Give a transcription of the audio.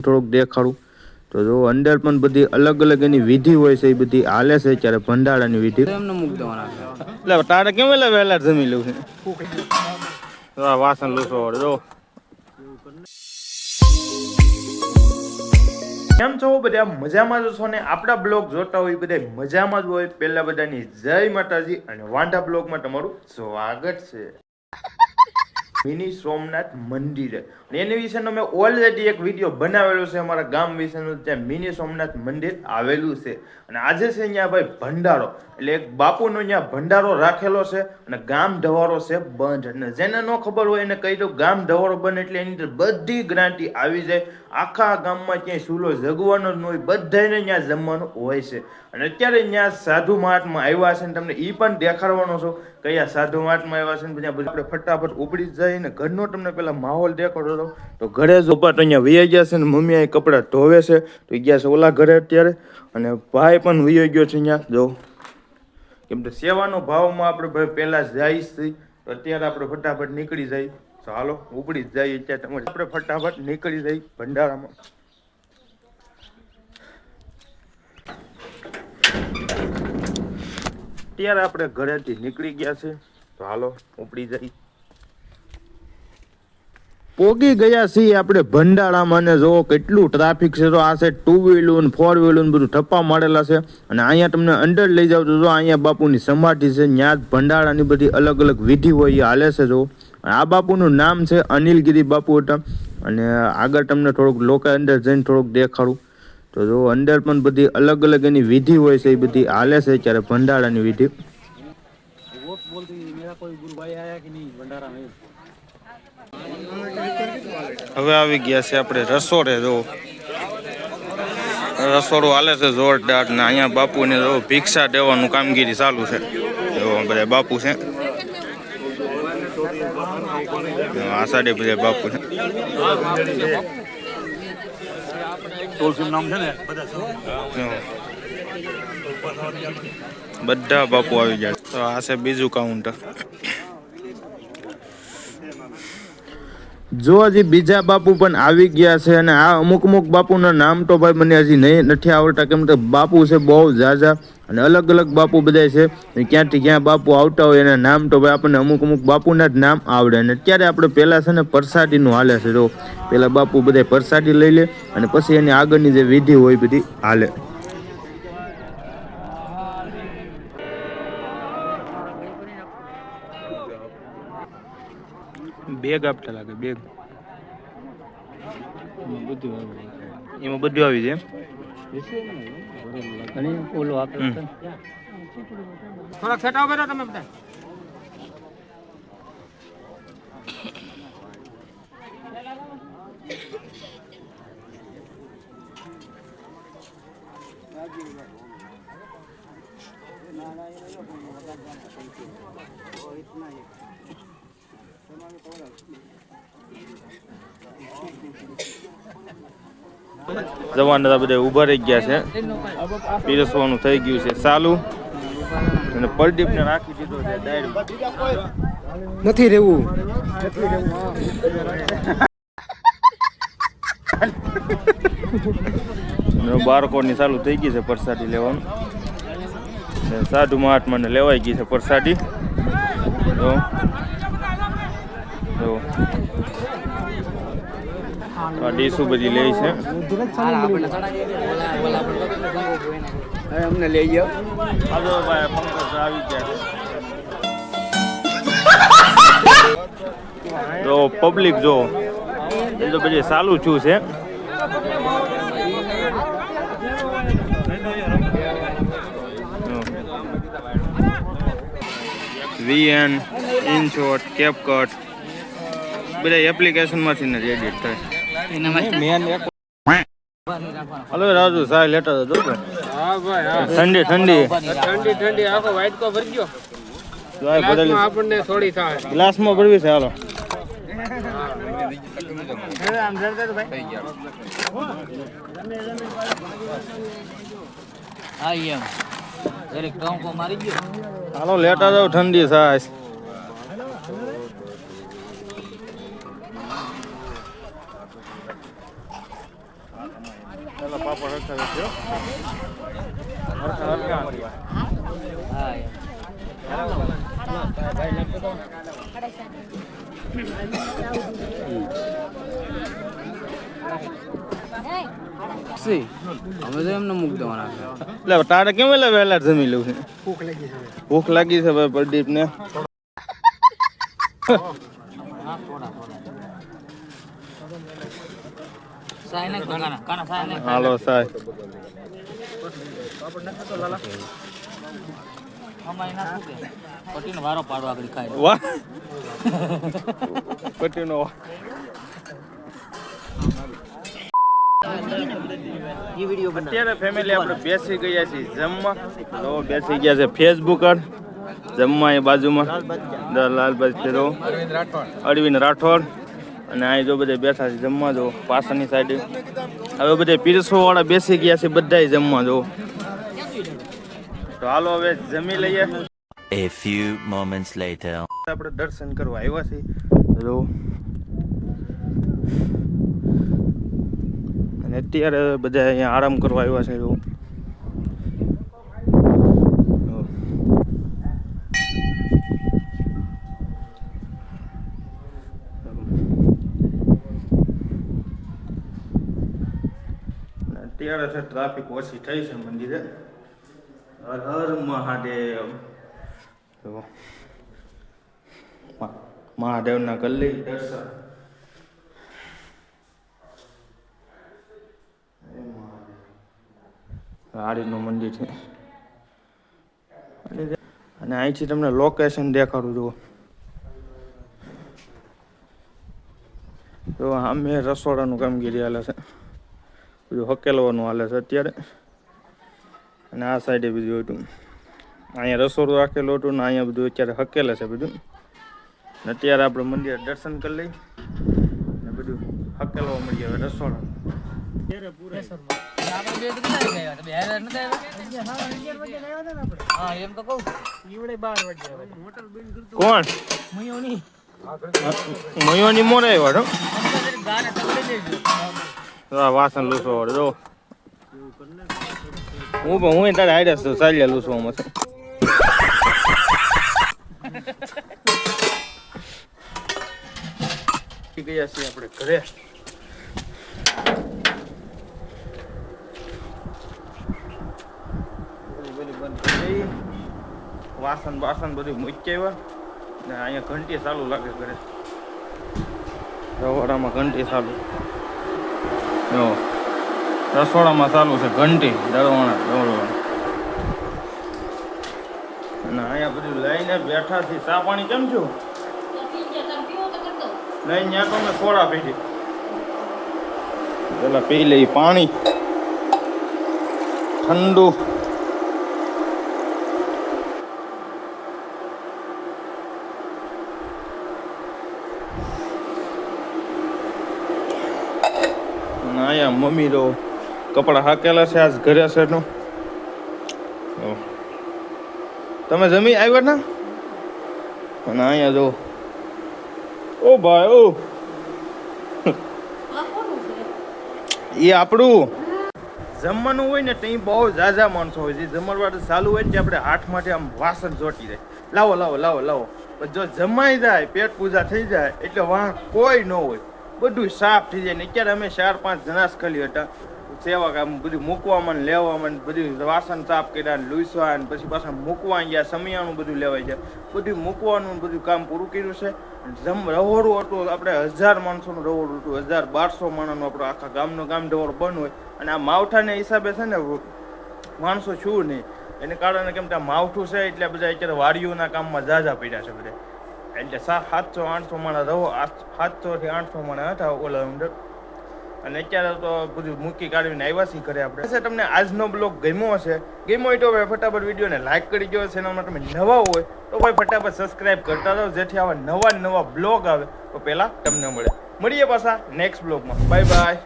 થોડુંક દેખાડું તો જો અંદર પણ બધી અલગ અલગ એની વિધિ હોય છે, એ બધી હાલે છે ત્યારે ભંડારાની વિધિ. એટલે તારે કેમ એટલે વહેલા જમી લઉં છે વાસણ લૂસો જો. કેમ છો બધા? મજામાં જ છો ને? આપણા બ્લોગ જોતા હોય બધા મજામાં જ હોય. પહેલા બધાની જય માતાજી અને વાંઢા બ્લોગમાં તમારું સ્વાગત છે. મિની સોમનાથ મંદિર એની વિશેનો મેં ઓલરેડી એક વિડીયો બનાવેલો છે, અમારા ગામ વિશેનું, ત્યાં મિની સોમનાથ મંદિર આવેલું છે. અને આજે છે અહીંયા ભાઈ ભંડારો, એટલે એક બાપુનો અહીંયા ભંડારો રાખેલો છે અને ગામ ઢવારો છે બંધ. અને જેને ન ખબર હોય એને કહી દઉં, ગામ ઢવારો બંધ એટલે એની અંદર બધી ગ્રાન્ટી આવી જાય. આખા ગામમાં ક્યાંય ચૂલો જગવાનો જ ન હોય, બધાને અહીંયા જમવાનું હોય છે. અને અત્યારે અહીંયા સાધુ મહાત્મા આવ્યા છે ને તમને એ પણ દેખાડવાનો છો કયા સાધુ મહાત્મા આવ્યા છે ને બધા. આપણે ફટાફટ ઉપડી જાય ને ઘરનો તમને પેલા માહોલ દેખાડો હતો. તો ઘરે જ ઉભા તો અહીંયા વૈયા ગયા છે ને મમ્મી અહીં કપડાં ધોવે છે, તો ગયા છે ઓલા ઘરે અત્યારે. અને ભાઈ પણ વૈયો ગયો છે અહીંયા જો, કેમ કે સેવાનો ભાવમાં આપણે ભાઈ પહેલા જાય છે, તો અત્યારે આપણે ફટાફટ નીકળી જાય. તો હાલો ઉપડી જ જાય અત્યારે તમારે, આપણે ફટાફટ નીકળી જાય ભંડારામાં. અત્યારે આપણે ઘરેથી નીકળી ગયા છે, તો હાલો ઉપડી જાય. પોગી ગયા છીએ આપણે ભંડારામાં ને જો કેટલું ટ્રાફિક છે. તો આ છે 2 વ્હીલર ને 4 વ્હીલર બધું ઠપ્પા મારેલા છે. અને અહીંયા તમને અંદર લઈ જાવ તો જો અહીંયા બાપુની સમાધિ છે, ત્યાં જ ભંડારાની બધી અલગ અલગ વિધિ હોય એ હાલે છે. જો આ બાપુનું નામ છે અનિલગીરી બાપુ હતા. અને આગળ તમને થોડુંક લોકો અંદર જઈને થોડુંક દેખાડું તો જો અંદર પણ બધી અલગ અલગ એની વિધિ હોય છે, એ બધી હાલે છે ત્યારે ભંડારાની વિધિ. હવે આવી ગયા છે આપણે રસોડે. જો રસોડું હાલે છે જોરદાર ને અહીંયા બાપુને જો ભિક્ષા દેવાનું કામગીરી ચાલુ છે. જો બધા બાપુ છે, આ સાડે બધા બાપુ છે. બધા બાપુ આવી ગયા. તો આ છે બીજું કાઉન્ટર. જો હજી બીજા બાપુ પણ આવી ગયા છે. અને આ અમુક બાપુના નામ તો ભાઈ મને હજી નથી આવડતા, કેમ કે બાપુ છે બહુ ઝાઝા અને અલગ અલગ બાપુ બધા છે. ક્યાંથી ક્યાં બાપુ આવતા હોય એના નામ તો ભાઈ આપણને અમુક બાપુના જ નામ આવડે. અને અત્યારે આપણે પહેલાં છે ને પ્રસાદીનું હાલે છે. જો પહેલા બાપુ બધા પ્રસાદી લઈ લે અને પછી એની આગળની જે વિધિ હોય બધી હાલે. બેગ આપતા લાગે, બેગ એમાં બધું આવી જાય. થોડાક છટાવ બેઠો તમે બધા. જવાન બધા ઉભા રહી ગયા છે, પીરસવાનું થઈ ગયું છે ચાલુ. અને પ્રદીપ ને રાખી દીધો છે ડાયરેક્ટ. નથી રહેવું બાળકોની ચાલુ થઈ ગઈ છે પ્રસાદી લેવાનું. સાધુ મહાત્માને લેવાઈ ગઈ છે પ્રસાદી. ડીશું બધી લે છે. અમને લઈ જાઓ. આવી ગયા જો પબ્લિક જો એ તો બધી ચાલુ છું છે. VN, InShot, CapCut બધા એપ્લિકેશનમાંથી ને એડિટ થાય. હલો રાજુ સાહેબ લેટર હતો. હા ભાઈ ઠંડી ઠંડી ઠંડી ઠંડી આખો વાઇટકો ભરી ગયો. આપણને થોડી થાય ગ્લાસમાં ભરવી છે. હાલો હાલો લેટર જાવ ઠંડી થાય. ચાલો પાપડ હરખાવે છે હરખા હા અમે તો એમને મૂક દેવાના એટલે તારે કેમ એટલે વહેલા જમી લઉં છે ભૂખ લાગી છે ભાઈ પ્રદીપ ને હાલો સાહેબ પટીનો વારો પાડો આગળ ખાય વાહ પટીનો અત્યારે ફેમિલી આપણે બેસી ગયા છીએ જમવા તો બેસી ગયા છે ફેસબુક જમવા એ બાજુમાં લાલભાઈ ફેરો અરવિંદ રાઠોડ અને અહીં જો બધા બેઠા છે જમવા જો પાછળની સાઈડ હવે બધા પીરસો વાળા બેસી ગયા છે બધા જમવા જો તો હાલો હવે જમી લઈએ. A few moments later. આપણે દર્શન કરવા આવ્યા છીએ જો અને અત્યારે બધા અહીંયા આરામ કરવા આવ્યા છે જો અત્યારે છે ટ્રાફિક ઓછી થઈ છે મંદિરે. હર હર મહાદેવ. મહાદેવના કલ્લી દર્શન. હારીનું મંદિર છે અને અહીંથી તમને લોકેશન દેખાડું જુઓ. તો અમે રસોડાનું કામગીરી હાલે છે, બધું હકેલવાનું હાલે છે અત્યારે. અને આ સાઈડે બીજું હતું, અહીંયા રસોડું રાખેલું હતું ને અહીંયા બધું અત્યારે હકેલે છે બધું. ને અત્યારે આપણે મંદિર દર્શન કરી લઈ ને બધું હકેલવા મળીએ હવે રસોડા. કોણ મયોની મોરે આવ્યો વાસણ લૂસવા વાળો હું તારે આઈડિયા છું ચાલ્યા લૂસવામાં છે. ગયા છીએ આપણે ઘરે. વાસણ બાસણ બધું મૂકી આવ્યા ને અહીંયા ઘંટી ચાલુ લાગે ઘરે. રસોડામાં ઘંટી ચાલુ, રસોડામાં ચાલુ છે ઘંટી દળવાના. અને અહીંયા બધું લઈને બેઠા છે. ચા પાણી કેમ છું લઈને ત્યાં તો મેં સોડા પીધી. પેલા પી લઈ પાણી ઠંડુ. અહીંયા મમ્મી તો કપડા હાકેલા છે આજ ઘરે છે તો. તમે જમી આવ્યા ને? અને અહીંયા જો ઓ ભાઈ ઓ એ આપણું જમવાનું હોય ને ત્યાં બહુ ઝાઝા માણસો હોય છે. જમણવાર ચાલુ હોય ને આપણે હાથ માટે આમ વાસણ ચોટી જાય, લાવો લાવો લાવો લાવો. જો જમાઈ જાય, પેટ પૂજા થઈ જાય એટલે વાહ કોઈ ન હોય, બધું સાફ થઈ જાય. ને અત્યારે અમે 4-5 જણા જ ખાલી હતા. સેવા કામ બધું મૂકવામાં ને લેવામાં બધું વાસણ સાફ કર્યા ને લૂસવા ને પછી પાછા મૂકવા ગયા, સમિયાનું બધું લેવાઈ જાય, બધું મૂકવાનું બધું કામ પૂરું કર્યું છે. રહોડું હતું આપણે 1000 માણસોનું રહોડું હતું, 1200 માણસનું આપણું આખા ગામનું ગામ રહોડ બંધ હોય. અને આ માવઠાને હિસાબે છે ને માણસો છું નહીં, એને કારણે કેમ કે આ માવઠું છે એટલે બધા અત્યારે વાડીઓના કામમાં ઝાઝા પડ્યા છે બધા. એટલે 700-800 માણસ રહો, 700 થી 800 માણસ હતા ઓલા અંદર. અને અત્યારે તો બધું મૂકી કાઢીને આવ્યા છીએ ઘરે આપણે. તમને આજનો બ્લોગ ગમ્યો હશે, ગમ્યો હોય તો ભાઈ ફટાફટ વિડીયોને લાઈક કરી દો. ચેનલમાં તમે નવા હોય તો ભાઈ ફટાફટ સબસ્ક્રાઈબ કરતા રહો, જેથી આવા નવા બ્લોગ આવે તો પહેલાં તમને મળીએ પાછા નેક્સ્ટ બ્લોગમાં. Bye bye.